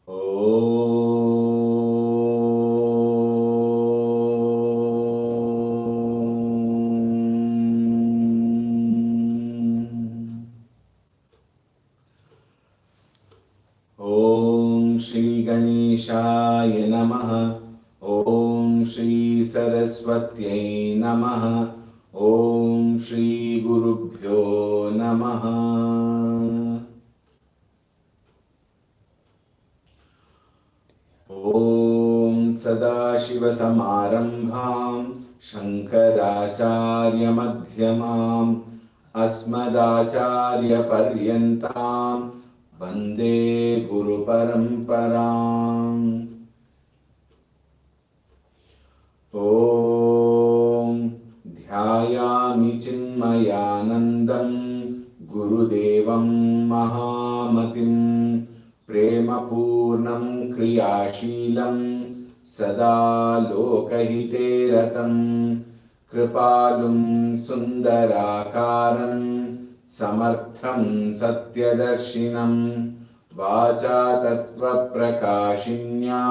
Om Shri Ganeshaya Namaha. Om Shri Saraswatyai Namaha. Om Shri Gurubhyo Namaha. Om Sadashivasamarambham Shankaracharya Madhyamam Asmadacharya Paryantam Vande Guru Paramparam. Om Dhyayami Chinmayanandam Gurudevam Mahamatim Prema Purnam Kriyashilam Sada Lokahite Ratam Kripalum Sundarakaram Samartham Satyadarshinam Vacha Tattva Prakashinya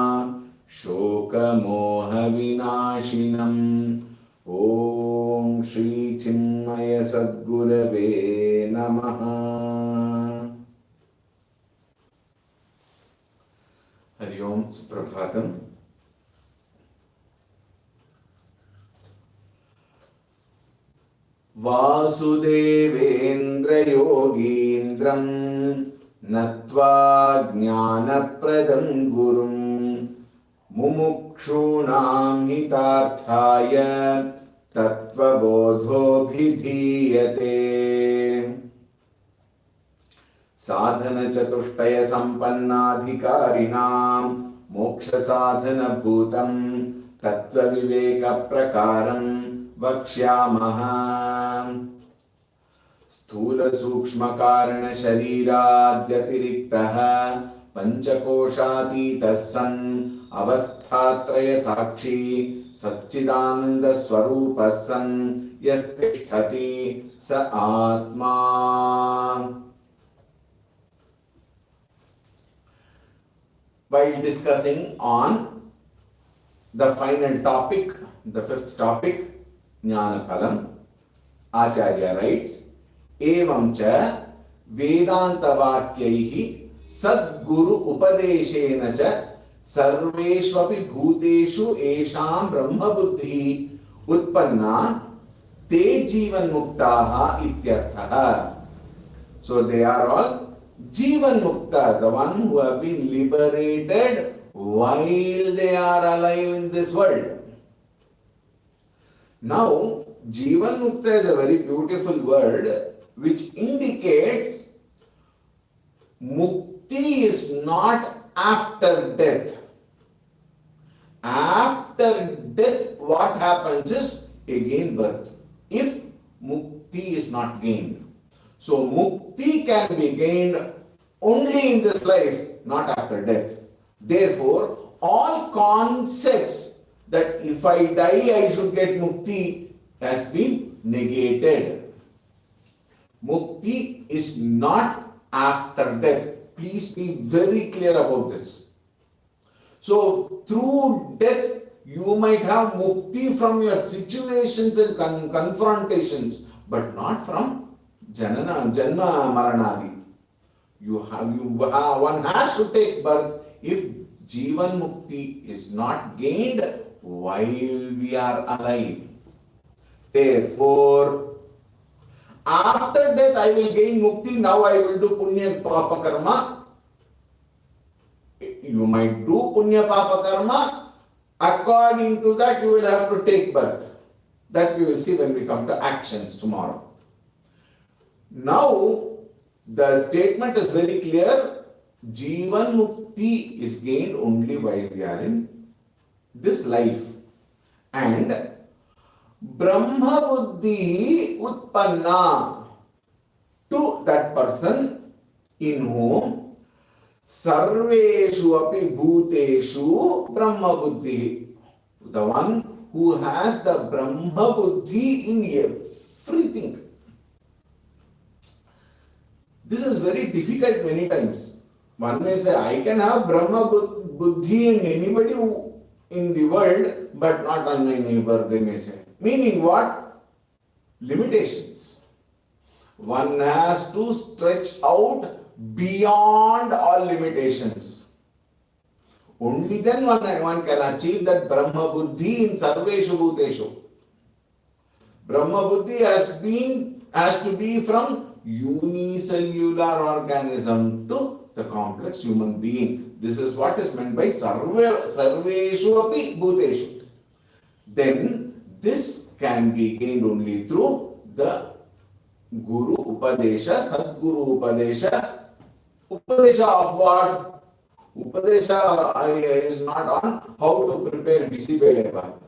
Shoka Moha Vinashinam. Om Shri Chinmaya Sadgurave Namaha. Hari Om Suprabhatam. Vasudevendra Yogindram Natva Jnanapradam Gurum Mumukshunam Hitarthaya Tattvabodho Bhidhiyate. Sadhana Chatushtaya Sampannadhikarinam Moksha Sadhana Bhutam Tattva Viveka Prakaram Vakshyamaha. Sthula Sukshma Karana Shariraadyatirisktah Panchakoshatita San Avasthatraya Sakshi Satchidananda Swarupa San Yastisthati Sa Atma. While discussing on the final topic, the fifth topic, Jnana Phalam, Acharya writes, Evam cha Vedanta Vakyaihi Sadguru Upadeshena cha Sarveshvapi Bhuteshu Esham Brahma Buddhi Utpanna Te Jivan Muktaha Ityarthaha. So they are all Jivan Muktas, the one who have been liberated while they are alive in this world. Now, Jivan Mukta is a very beautiful word which indicates Mukti is not after death. After death, what happens is again birth. If Mukti is not gained. So, Mukti can be gained only in this life, not after death. Therefore, all concepts that if I die, I should get Mukti has been negated. Mukti is not after death. Please be very clear about this. So, through death, you might have Mukti from your situations and confrontations, but not from Janma Maranadi. One has to take birth if Jivan Mukti is not gained while we are alive. Therefore, after death I will gain Mukti, now I will do Punya Papa Karma. You might do Punya Papa Karma. According to that, you will have to take birth. That we will see when we come to actions tomorrow. Now, the statement is very clear. Jivan Mukti is gained only while we are in this life. And Brahma Buddhi Utpanna to that person in whom Sarveshu api Bhuteshu Brahma Buddhi. The one who has the Brahma Buddhi in everything. This is very difficult many times. One may say, I can have Brahma Buddhi in anybody in the world, but not on my neighbor, they may say. Meaning what? Limitations. One has to stretch out beyond all limitations. Only then one can achieve that Brahma Buddhi in Sarveshu Bhuteshu. Brahma Buddhi has to be from unicellular organism to the complex human being. This is what is meant by Sarveshu Api Bhuteshu. Then this can be gained only through the Guru Upadesha, Sadguru Upadesha. Upadesha of what? Upadesha is not on how to prepare bisi bele bhat.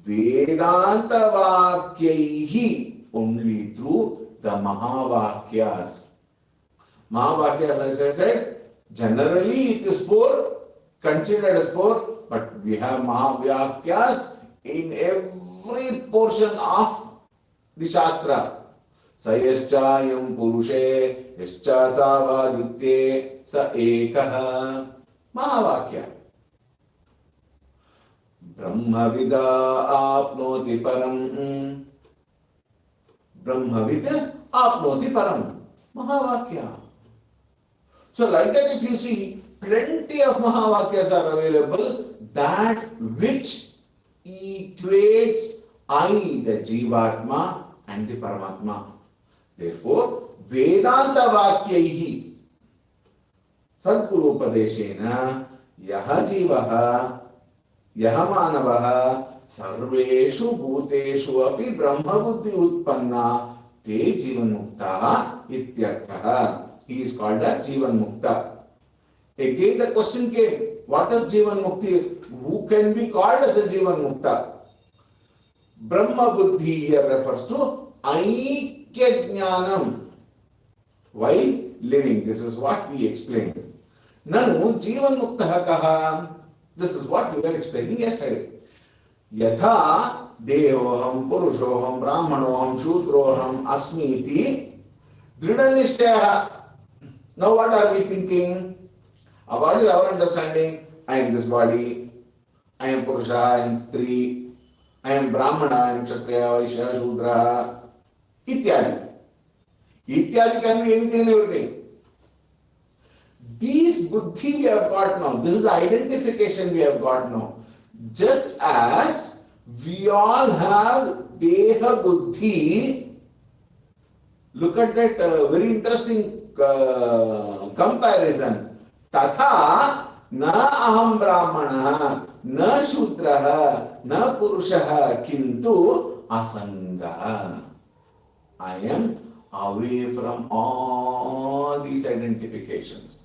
Vedanta Vakyaihi, only through the Mahavakyas. Mahavakyas, as I said, generally it is four, considered as four, but we have Mahavakyas in every portion of the Shastra. Sayaschayam Purushe, Yascha Savaditye, Sa Ekaha. Mahavakya. Brahmavida apnoti param. Brahmavida apnoti param. Mahavakya. So like that, if you see, plenty of Mahavakyas are available, that which equates I, the Jivatma, and the Paramatma. Therefore, Vedanta Vakyaihi Sadguru Upadeshena Yaha Jivaha Yaha Manavaha Sarveshu Bhuteshu Api Brahma Buddhi Utpanna Te Jivan Mukta Ityarthaha. He is called as Jivan Mukta. Again the question came, what is Jivan Mukti? Who can be called as a Jivan Mukta? Brahma Buddhi here refers to Aikya Jnanam while living. This is what we explained. Nanu Jivan Muktaha Kaha. This is what we were explaining yesterday. Yatha Devoham Purushoham Brahmanoham Shudroham Asmiti Dridhanishchaya. Now what are we thinking? What is our understanding? I am this body. I am Purusha. I am Stri. I am Brahmana. I am Kshatriya, Vaishya, Shudra. Ityadi. Ityadi can be anything and everything. These buddhi we have got now. This is the identification we have got now. Just as we all have Deha Buddhi. Look at that very interesting comparison. Tatha na aham brahmana, na shudraha, na purushaha, kintu asanga. I am away from all these identifications.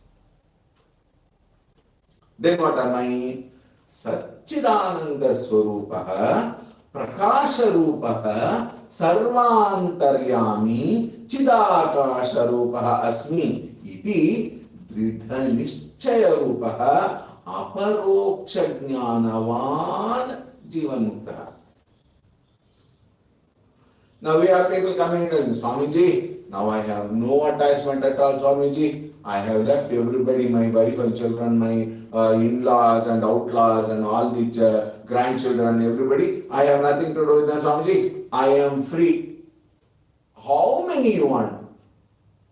Then what am I? Satchidananda Swarupaha, Prakasha Rupaha, Sarvantaryami, Chidakasha Rupaha Asmi, Iti Dridha Nishchaya Rupaha, Aparoksha Jnanavan Jivan Mukta. Now we have people coming in, Swamiji, now I have no attachment at all, Swamiji. I have left everybody, my wife and children, my in-laws and outlaws and all the grandchildren, everybody. I have nothing to do with them, Swamiji. I am free. How many you want?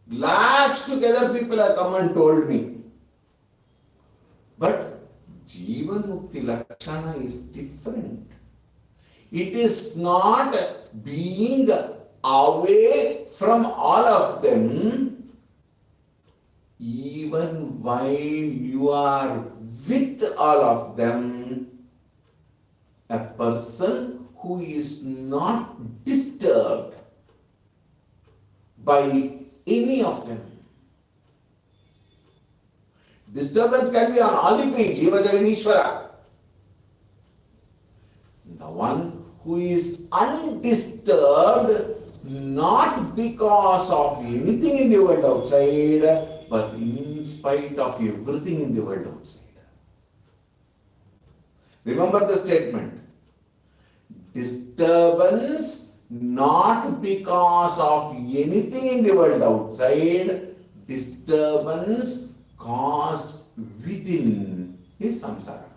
Lakhs together people have come and told me. But Jivan Mukti Lakshana is different. It is not being away from all of them. Even while you are with all of them, a person who is not disturbed by any of them. Disturbance can be on all the three, Jiva Jaganishwara. The one who is undisturbed, not because of anything in the world outside, but in spite of everything in the world outside. Remember the statement. Disturbance not because of anything in the world outside, disturbance caused within his samsara.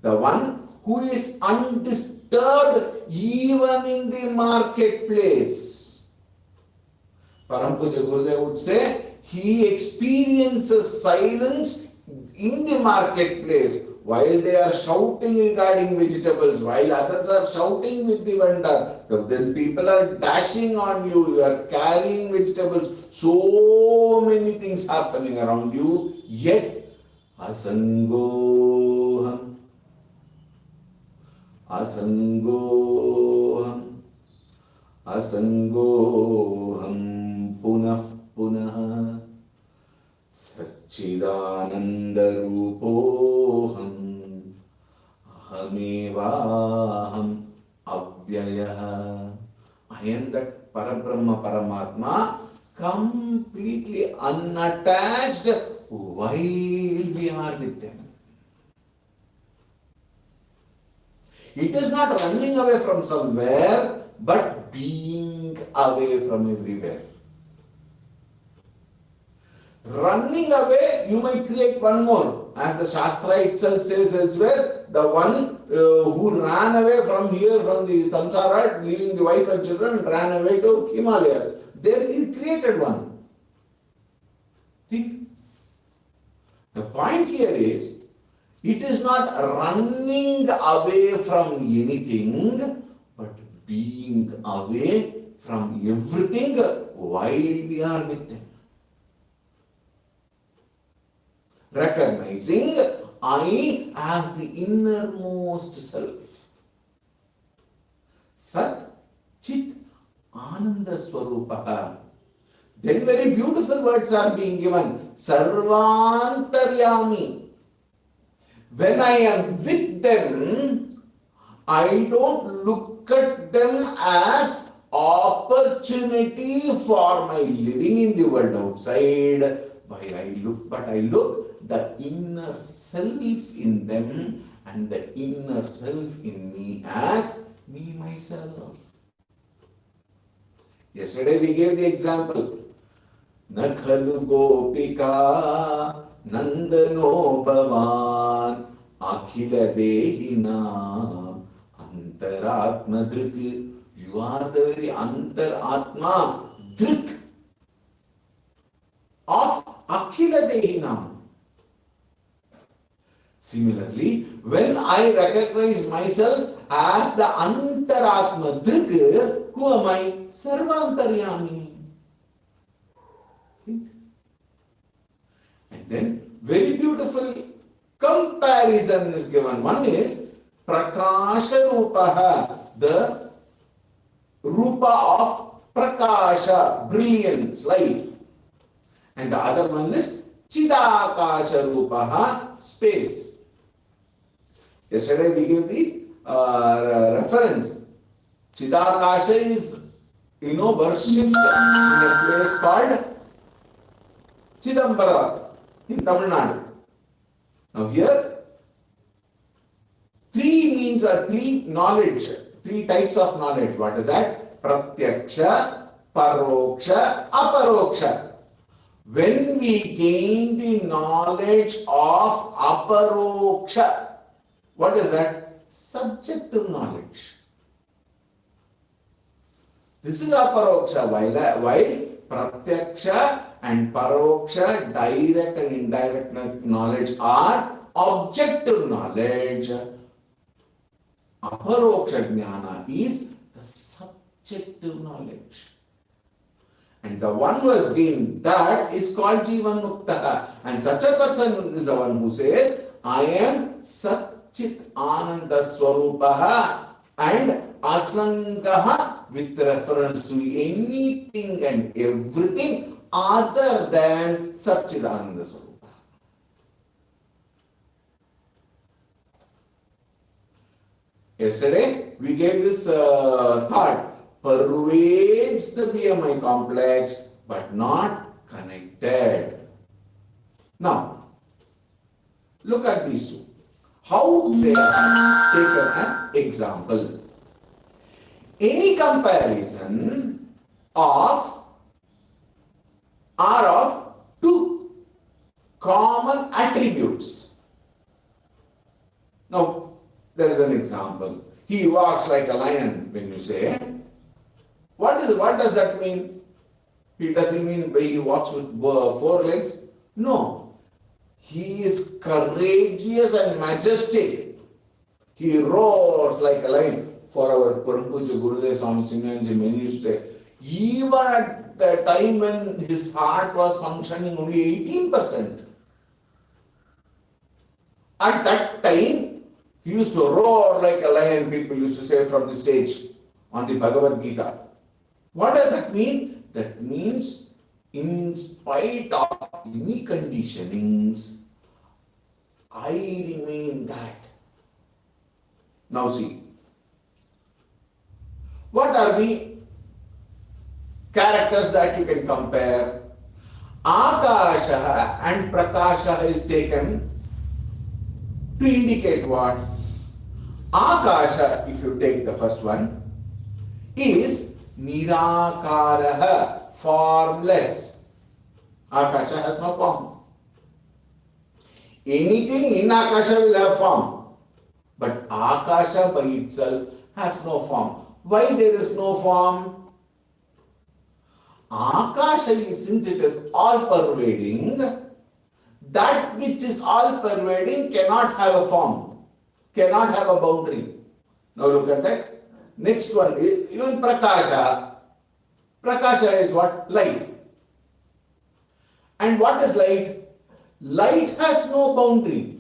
The one who is undisturbed even in the marketplace. Parampuja Gurudev would say, he experiences silence in the marketplace while they are shouting regarding vegetables, while others are shouting with the vendor. Then people are dashing on you, you are carrying vegetables, so many things happening around you, yet asangoham, asangoham, asangoham punah punah Satchidananda Rupoham Ahamevaham Avyayah. I am that Parabrahma Paramatma, completely unattached while we are with them. It is not running away from somewhere, but being away from everywhere. Running away, you might create one more. As the Shastra itself says elsewhere, the one who ran away from here, from the samsara, leaving the wife and children, and ran away to Himalayas. There he created one. Think. The point here is, it is not running away from anything, but being away from everything while we are with them. Recognizing I as the innermost self. Sat Chit Ananda Swarupaha. Then very beautiful words are being given. Sarvantaryami. When I am with them, I don't look at them as opportunity for my living in the world outside. But I look the inner self in them and the inner self in me as me myself. Yesterday we gave the example. Nakhalu gopika nandano bhavan akhila dehina antaratma drik. You are the very antaratma drik of akhila dehinam. Similarly, when I recognize myself as the Antaratma Drik, who am I? Sarvantaryami. And then, very beautiful comparison is given. One is Prakasha Rupaha, the Rupa of Prakasha, brilliance, light. And the other one is Chidakasha Rupaha, space. Yesterday we gave the reference. Chidakasha is, worshipped in a place called Chidambara in Tamil Nadu. Now here, three knowledge, three types of knowledge. What is that? Pratyaksha, Paroksha, Aparoksha. When we gain the knowledge of Aparoksha, what is that? Subjective knowledge. This is Aparoksha, while Pratyaksha and Paroksha, direct and indirect knowledge, are objective knowledge. Aparoksha Jnana is the subjective knowledge. And the one who has gained that is called Jivan Mukta. And such a person is the one who says, I am Satchit Ananda Swarupaha and Asangaha, with reference to anything and everything other than Satchidananda Swarupa. Yesterday we gave this thought. Pervades the BMI complex but not connected. Now, look at these two. How they are taken as example. Any comparison of are of two common attributes. Now, there is an example. He walks like a lion, when you say. What does that mean? It doesn't mean he walks with four legs. No. He is courageous and majestic. He roars like a lion. For our Parampuja Gurudev Swami Chinmayanji, many used to say, even at the time when his heart was functioning only 18%, at that time, he used to roar like a lion, people used to say from the stage on the Bhagavad Gita. What does that mean? That means, in spite of any conditionings, I remain that. Now see, what are the characters that you can compare? Akasha and Prakasha is taken to indicate what? Akasha, if you take the first one, is Nirakaraha, formless. Akasha has no form. Anything in Akasha will have form. But Akasha by itself has no form. Why there is no form? Akasha is, since it is all-pervading, that which is all-pervading cannot have a form, cannot have a boundary. Now look at that. Next one, even Prakasha. Prakasha is what? Light. And what is light? Light has no boundary.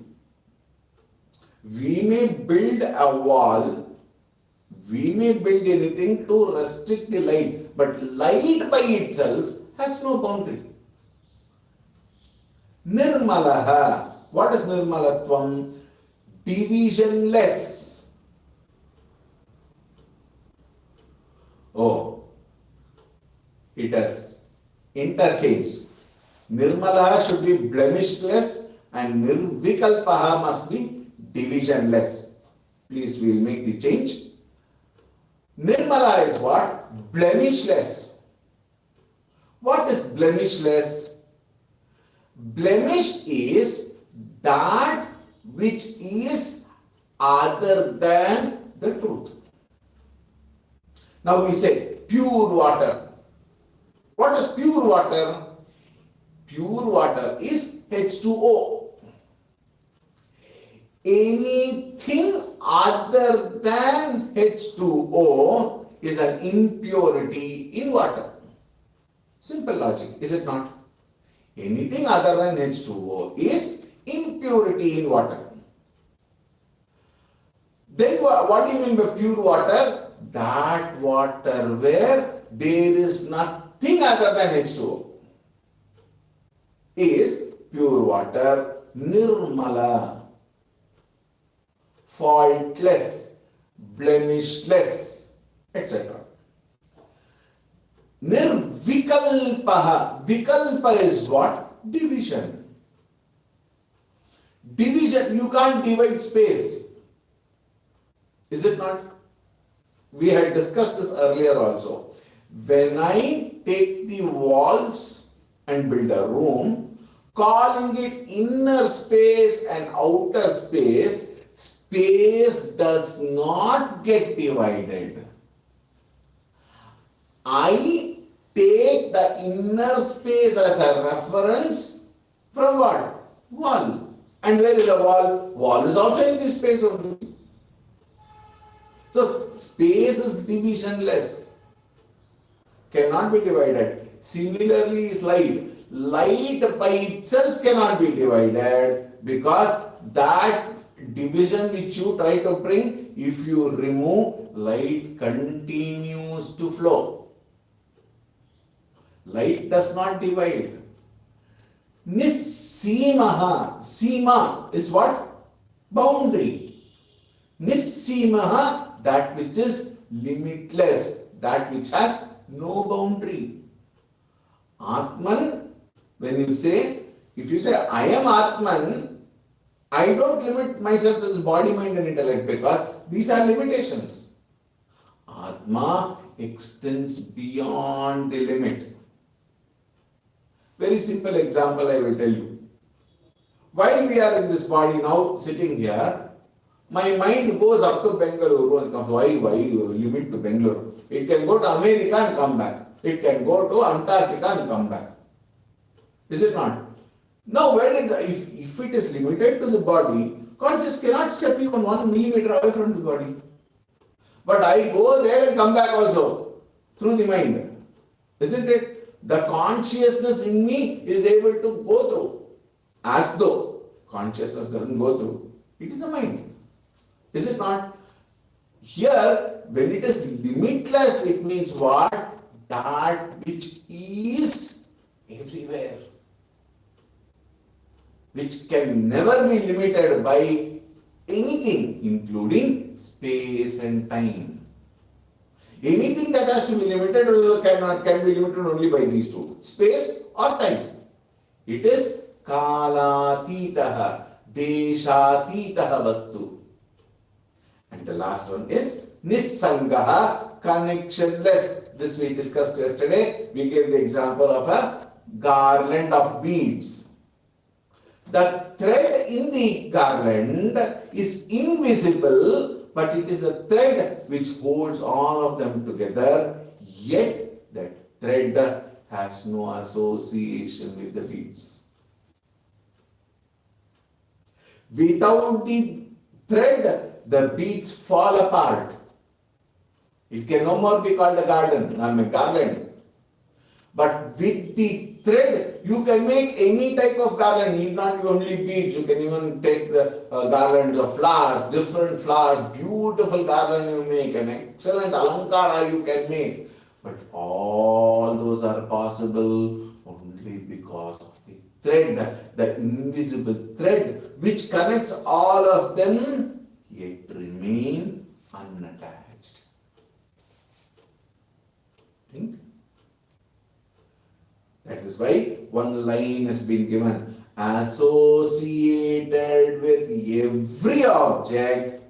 We may build a wall, we may build anything to restrict the light, but light by itself has no boundary. Nirmalaha. What is Nirmalatvam? Divisionless. Oh, it has interchanged. Nirmalaha should be blemishless and Nirvikalpaha must be divisionless. Please, we will make the change. Nirmala is what? Blemishless. What is blemishless? Blemish is that which is other than the truth. Now we say pure water. What is pure water? Pure water is H2O. Anything other than H2O is an impurity in water. Simple logic, is it not? Anything other than H2O is impurity in water. Then what do you mean by pure water? That water where there is nothing other than H2O is pure water, nirmala, faultless, blemishless, etc. Nirvikalpaha. Vikalpa is what? Division. Division, you can't divide space. Is it not? We had discussed this earlier also. When I take the walls and build a room, calling it inner space and outer space, space does not get divided. I take the inner space as a reference from what? Wall. And where is the wall? Wall is also in this space only. So space is divisionless, cannot be divided. Similarly is light. Light by itself cannot be divided because that division which you try to bring, if you remove, light continues to flow. Light does not divide. Nissimaha. Sima is what? Boundary. Nissimaha, that which is limitless, that which has no boundary. Atman, when you say, if you say, I am Atman, I don't limit myself to this body, mind and intellect because these are limitations. Atma extends beyond the limit. Very simple example I will tell you. While we are in this body now sitting here, my mind goes up to Bengaluru and comes. Why you limit to Bengaluru? It can go to America and come back. It can go to Antarctica and come back. Is it not? Now, if it is limited to the body, conscious cannot step even 1 millimeter away from the body. But I go there and come back also through the mind. Isn't it? The consciousness in me is able to go through. As though consciousness doesn't go through. It is the mind. Is it not? Here, when it is limitless, it means what? That which is everywhere. Which can never be limited by anything, including space and time. Anything that has to be limited can be limited only by these two, space or time. It is kalatitaha, deshatitaha vastu. And the last one is nissangaha, connectionless. This we discussed yesterday. We gave the example of a garland of beads. The thread in the garland is invisible, but it is a thread which holds all of them together, yet that thread has no association with the beads. Without the thread, the beads fall apart. It can no more be called a garland. But with the thread, you can make any type of garland. Need not be only beads. You can even take the garlands of flowers, different flowers, beautiful garland you make, an excellent alankara you can make. But all those are possible only because of the thread, the invisible thread which connects all of them, yet remain unattached. Think. That is why one line has been given, associated with every object,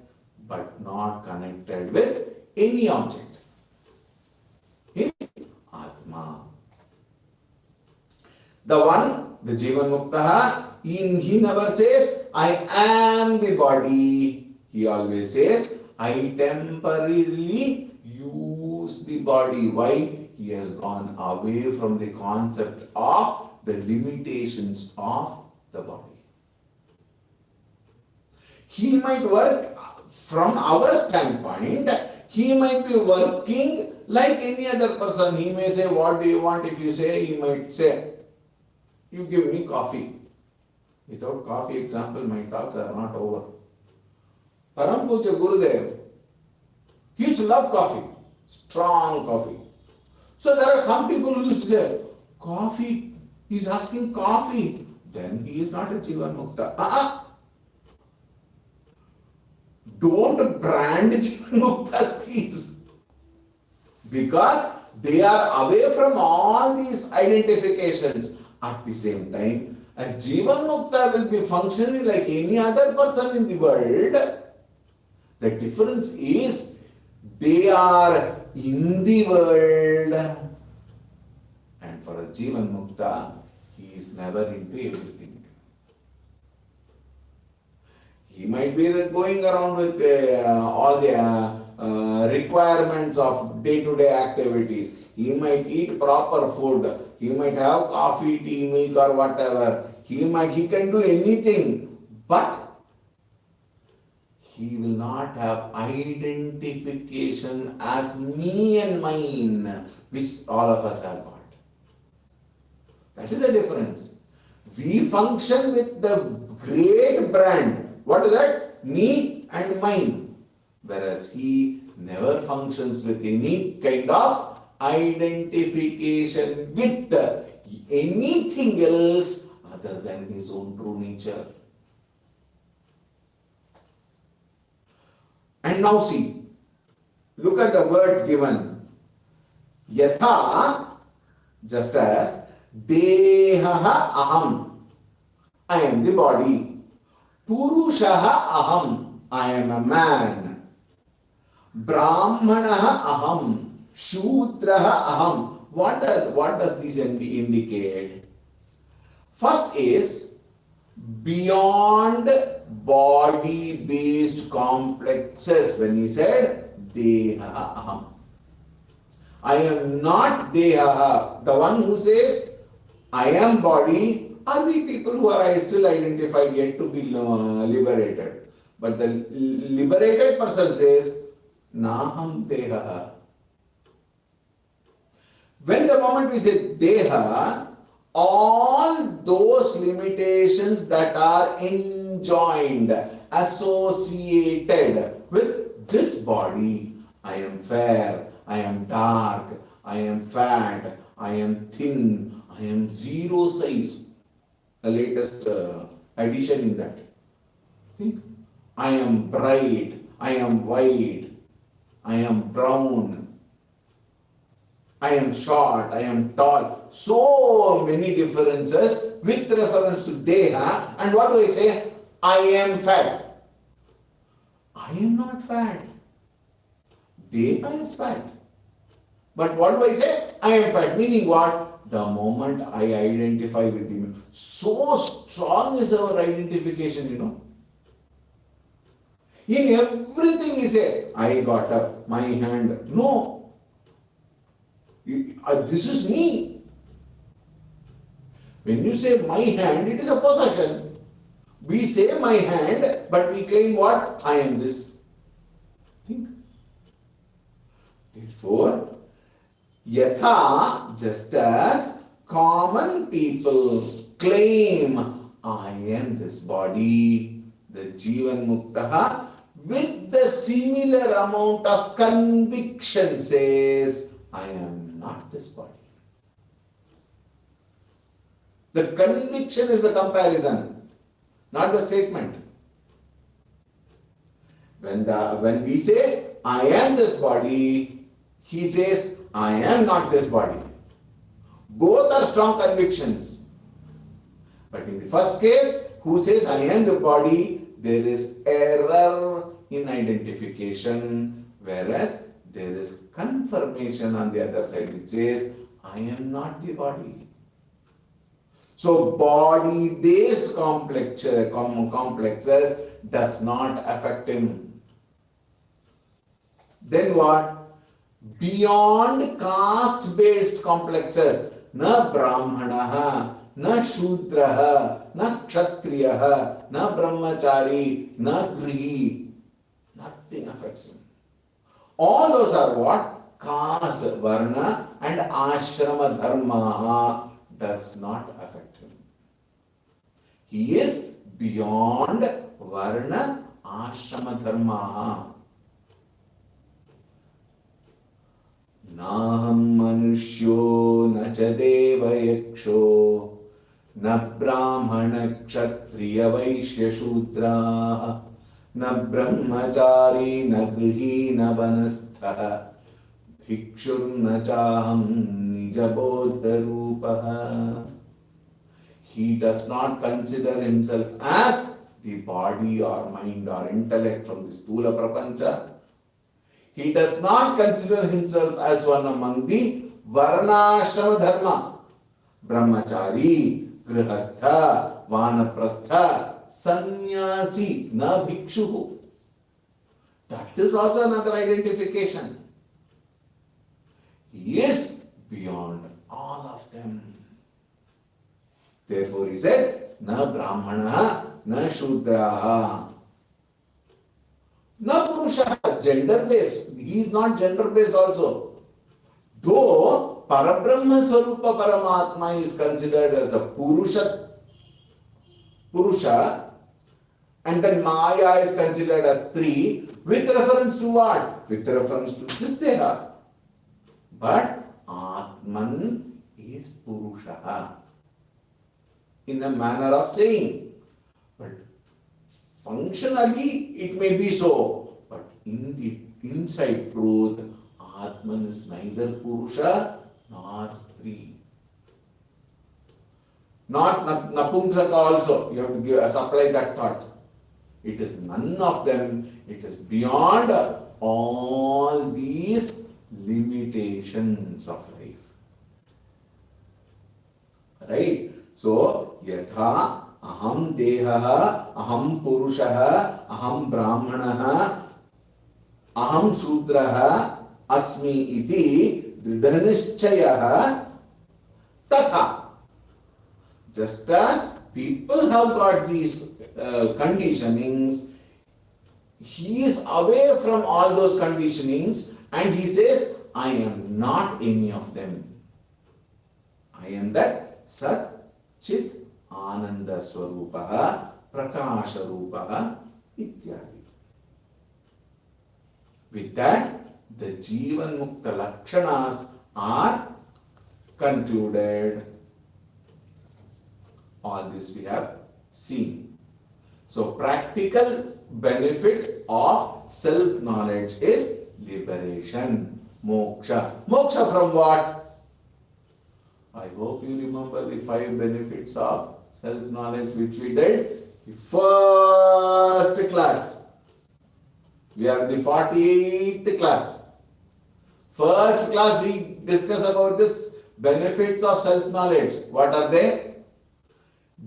but not connected with any object. Is Atma. The one, the Jivan Muktaha, he never says, I am the body. He always says, I temporarily use the body. Why? He has gone away from the concept of the limitations of the body. He might work from our standpoint, he might be working like any other person. He may say, what do you want? If you say, he might say, you give me coffee. Without coffee example, my talks are not over. Param Puja Gurudev, he used to love coffee, strong coffee. So there are some people who used to say, coffee, he's asking coffee. Then he is not a Jivan Mukta. Don't brand Jivan Muktas, please. Because they are away from all these identifications. At the same time, a Jivan Mukta will be functioning like any other person in the world. The difference is they are in the world, and for a Jivan Mukta, he is never into everything. He might be going around with all the requirements of day-to-day activities. He might eat proper food. He might have coffee, tea, milk or whatever. He can do anything, but he will not have identification as me and mine, which all of us have got. That is the difference. We function with the great brand. What is that? Me and mine. Whereas he never functions with any kind of identification with anything else other than his own true nature. And now see, look at the words given. Yatha, just as, Dehaha aham, I am the body. Purushaha aham, I am a man. Brahmanaha aham, Shudraha aham. What does this indicate? First is beyond body-based complexes. When he said Deha Aham, I am not Deha. The one who says I am body are we people who are still identified yet to be liberated. But the liberated person says Naham Deha. When the moment we say Deha, all those limitations that are enjoined, associated with this body, I am fair, I am dark, I am fat, I am thin, I am zero size. The latest addition in that. Think. I am bright, I am white, I am brown, I am short, I am tall. So many differences with reference to Deha. And what do I say? I am fat. I am not fat. Deha is fat. But what do I say? I am fat. Meaning what? The moment I identify with him. So strong is our identification, you know. In everything we say, I got up, my hand. No. This is me. When you say my hand, it is a possession. We say my hand, but we claim what? I am this. Think. Therefore, yatha, just as common people claim, I am this body, the Jivan Muktaha, with the similar amount of conviction says, I am not this body. The conviction is a comparison, not the statement. When we say, I am this body, he says, I am not this body. Both are strong convictions. But in the first case, who says, I am the body, there is error in identification, whereas there is confirmation on the other side, which says, I am not the body. So, body-based complexes does not affect him. Then what? Beyond caste-based complexes, na brahmanaha, na shudraha, na kshatriyaha, na brahmachari, na grihi. Nothing affects him. All those are what? Caste, varna and ashrama dharma does not affect him. He is beyond varna ashrama dharma. Naham manushyo na cha deva yaksho na brahmana kshatriya vaishya shudra na brahmachari na grihi na vanastha bhikshur na chaham nijabodha rupaha. He does not consider himself as the body or mind or intellect from the sthula prapancha. He does not consider himself as one among the varnashrama dharma. Brahmachari, grihastha, vanaprastha, sannyasi, na bhikshu. That is also another identification. He is beyond all of them. Therefore he said, na brahmana, na shudraha. Na purusha, gender based. He is not gender based also. Though Parabrahma Swarupa Paramatma is considered as a Purusha, and then Maya is considered as Stri, with reference to what? With reference to this Deha. But Atman is Purusha in a manner of saying. But functionally it may be so, but in the inside truth, Atman is neither Purusha nor Stri. Not Napumsaka also. You have to supply that thought. It is none of them. It is beyond all these limitations of life. Right? So, yatha aham deha, aham purusha, aham brahmana, aham shudra, asmi iti dridhanishchaya tatha. Just as people have got these conditionings, he is away from all those conditionings and he says, I am not any of them. I am that Sat Chit Ananda Swarupaha Prakasha Rupaha Ityadi. With that, the Jivan Mukta Lakshanas are concluded. All this we have seen. So, practical benefit of self-knowledge is liberation, moksha. Moksha from what? I hope you remember the 5 benefits of self-knowledge which we did. The first class. We are in the 48th class. First class we discuss about this benefits of self-knowledge. What are they?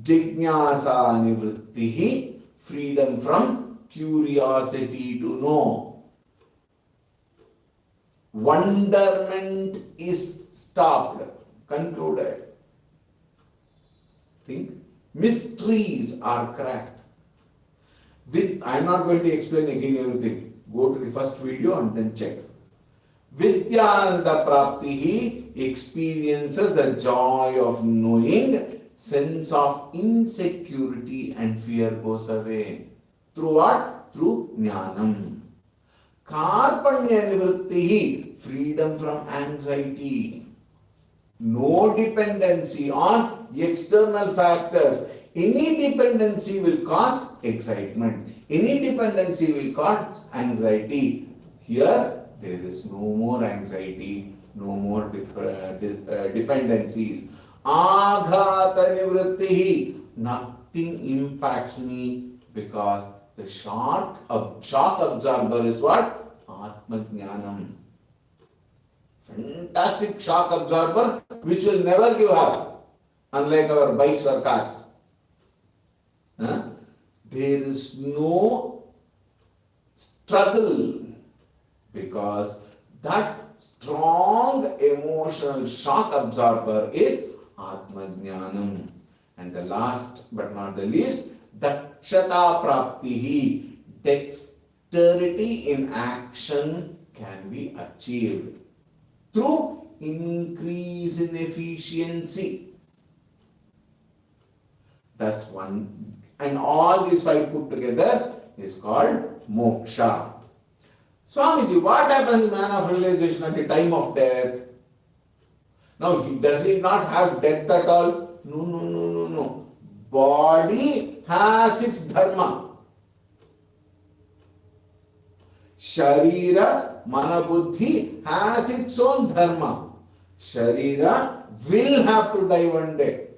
Jignasa nivrittihi, freedom from curiosity to know. Wonderment is stopped, concluded. Think. Mysteries are cracked. I am not going to explain again everything. Go to the first video and then check. Vidyananda Praptihi experiences the joy of knowing. Sense of insecurity and fear goes away. Through what? Through jnanam. Karpanya nivrittihi, freedom from anxiety. No dependency on external factors. Any dependency will cause excitement. Any dependency will cause anxiety. Here, there is no more anxiety, no more dependencies. Aghata nivrittihi, nothing impacts me because the shock absorber is what? Atma Jnanam. Fantastic shock absorber which will never give up, unlike our bikes or cars. There is no struggle because that strong emotional shock absorber is Atma Jnanam. And the last but not the least, Dakshata Praptihi, dexterity in action can be achieved through increase in efficiency. That's one. And all these 5 put together is called moksha. Swamiji, what happens man of realization at the time of death? Now, does he not have death at all? No. Body has its dharma. Sharira, mana buddhi has its own dharma. Sharira will have to die one day.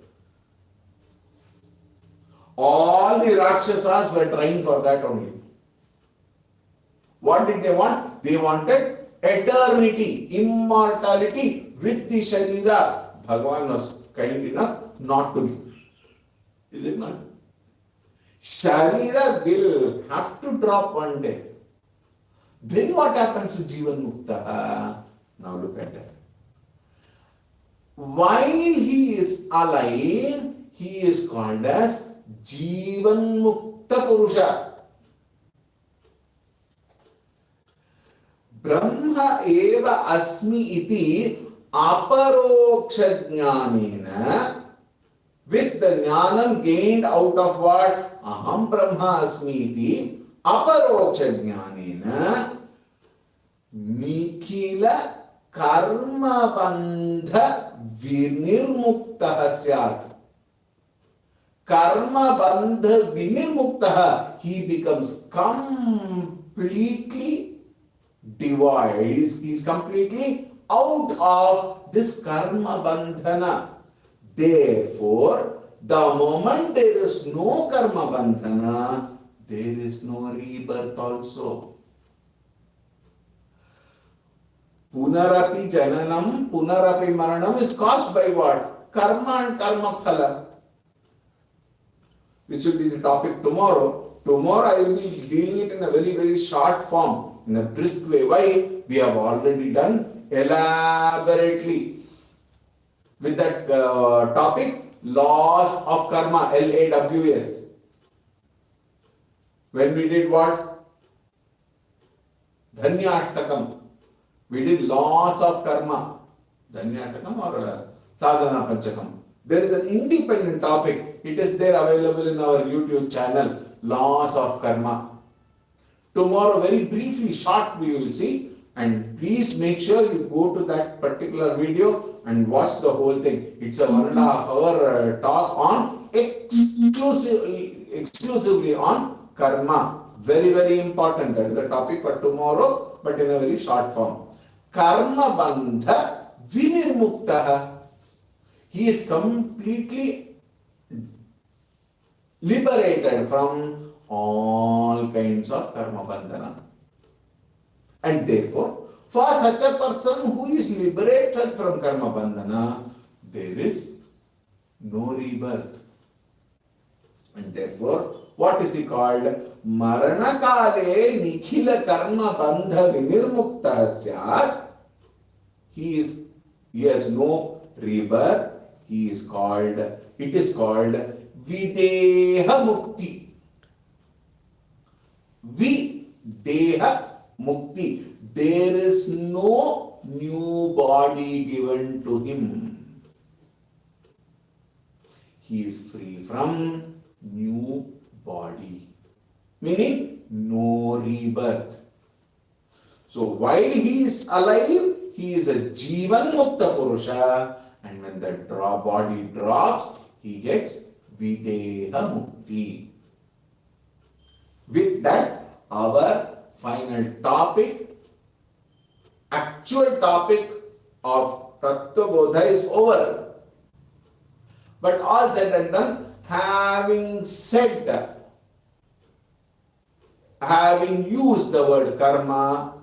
All the Rakshasas were trying for that only. What did they want? They wanted eternity, immortality with the Sharira. Bhagavan was kind enough not to give. Is it not? Sharira will have to drop one day. Then what happens to Jivan Mukta? Now look at that. While he is alive, he is called as Jivan Mukta Purusha. Brahma eva asmi iti aparoksha jnanena, with the jnanam gained out of what? Aham Brahma asmi iti aparoksha jnanena nikhila karma bandha vinirmukta syat. Karma bandha vinirmukta, he becomes completely devoid. He is completely out of this karma bandhana. Therefore, the moment there is no karma bandhana, there is no rebirth also. Punarapi jananam, punarapi maranam is caused by what? Karma and karma phala. which will be the topic tomorrow. Tomorrow I will be dealing it in a very, very short form, in a brisk way. Why? We have already done elaborately with that topic, laws of karma, LAWS. When we did what? Dhanyashtakam. We did laws of karma. Dhanyashtakam or Sadhana Panchakam. There is an independent topic. It is there available in our YouTube channel, laws of karma. Tomorrow, very briefly, short, we will see. And please make sure you go to that particular video and watch the whole thing. It's a 1.5 hour talk on exclusively on karma. Very, very important. That is the topic for tomorrow, but in a very short form. Karma bandha vinirmuktaha. He is completely liberated from all kinds of karma bandhana. And therefore, for such a person who is liberated from karma bandhana, there is no rebirth. And therefore, what is he called? Marana kale nikhila karma bandha vinirmukta syat. He has no rebirth. It is called videha mukti. Videha mukti. There is no new body given to him. He is free from new body. Meaning no rebirth. So while he is alive, he is a Jivan Mukta Purusha, and when the body drops, he gets Videha Mukti. With that, our final topic, actual topic of Tattvabodhah is over. But all said and done, having used the word karma,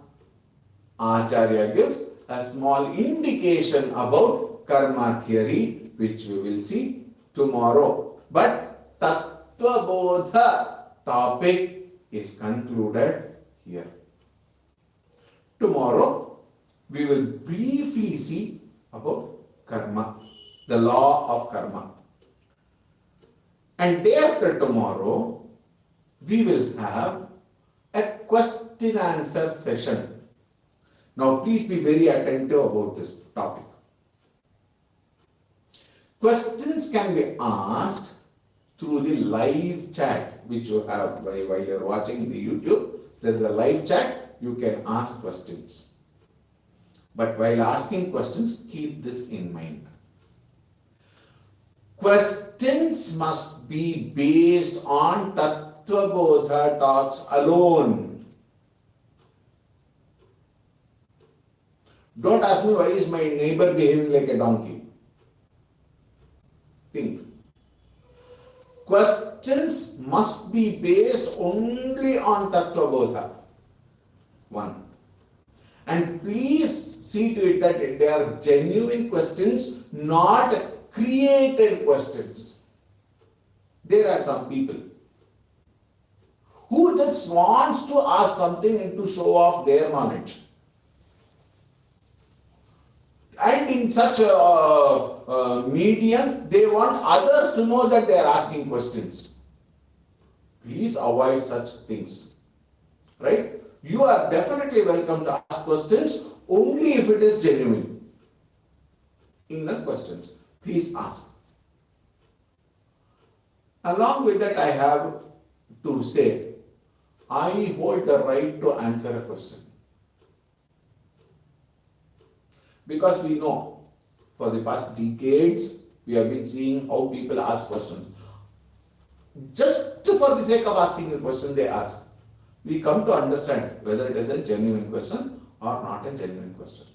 Acharya gives a small indication about karma theory, which we will see tomorrow. But Tattvabodhah topic is concluded here. Tomorrow, we will briefly see about karma, the law of karma. And day after tomorrow, we will have a question answer session. Now, please be very attentive about this topic. Questions can be asked through the live chat, which you have while you are watching the YouTube. There is a live chat, you can ask questions. But while asking questions, keep this in mind. Questions must be based on Tattvabodhah talks alone. Don't ask me why is my neighbor behaving like a donkey. Think. Questions must be based only on Tattvabodhah. One. And please see to it that they are genuine questions, not created questions. There are some people who just wants to ask something and to show off their knowledge. And in such a medium, they want others to know that they are asking questions. Please avoid such things. Right? You are definitely welcome to ask questions only if it is genuine. Inner questions. Please ask. Along with that, I have to say, I hold the right to answer a question. Because we know, for the past decades, we have been seeing how people ask questions. Just for the sake of asking a question, they ask. We come to understand whether it is a genuine question or not a genuine question.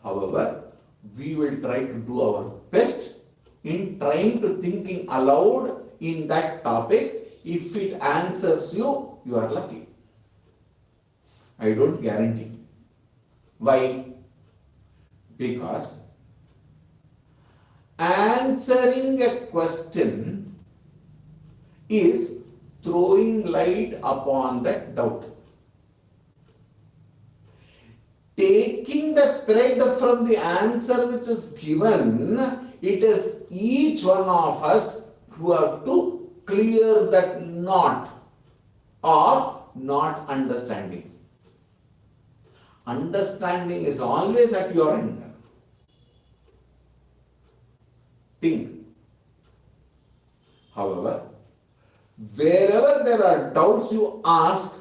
However, we will try to do our best in trying to thinking aloud in that topic. If it answers you, you are lucky. I don't guarantee. Why? Because answering a question is throwing light upon that doubt. Taking the thread from the answer which is given, it is each one of us who have to clear that knot of not understanding. Understanding is always at your end. Think. However, wherever there are doubts you ask,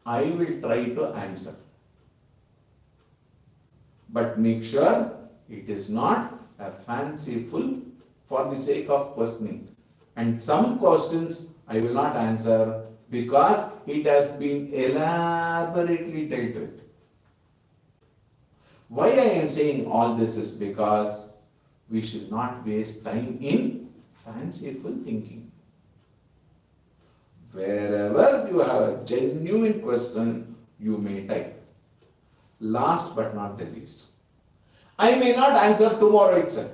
I will try to answer. But make sure it is not a fanciful for the sake of questioning. And some questions I will not answer because it has been elaborately dealt with. Why I am saying all this is because we should not waste time in fanciful thinking. Wherever you have a genuine question, you may type. Last but not the least, I may not answer tomorrow itself.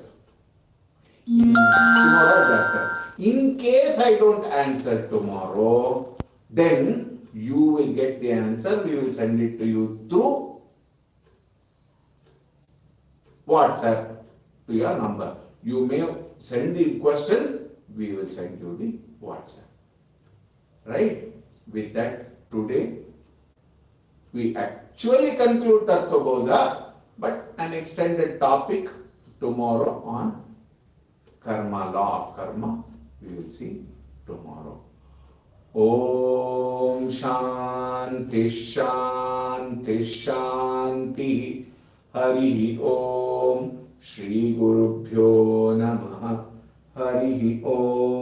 Tomorrow or after. In case I don't answer tomorrow, then you will get the answer. We will send it to you through WhatsApp to your number. You may send the question, we will send you the WhatsApp. Right? With that, today we actually conclude Tattvabodhah, but an extended topic tomorrow on karma, law of karma. We will see tomorrow. Om Shanti Shanti Shanti. Hari Om. Shri Gurubhyo Namaha. Hari Om.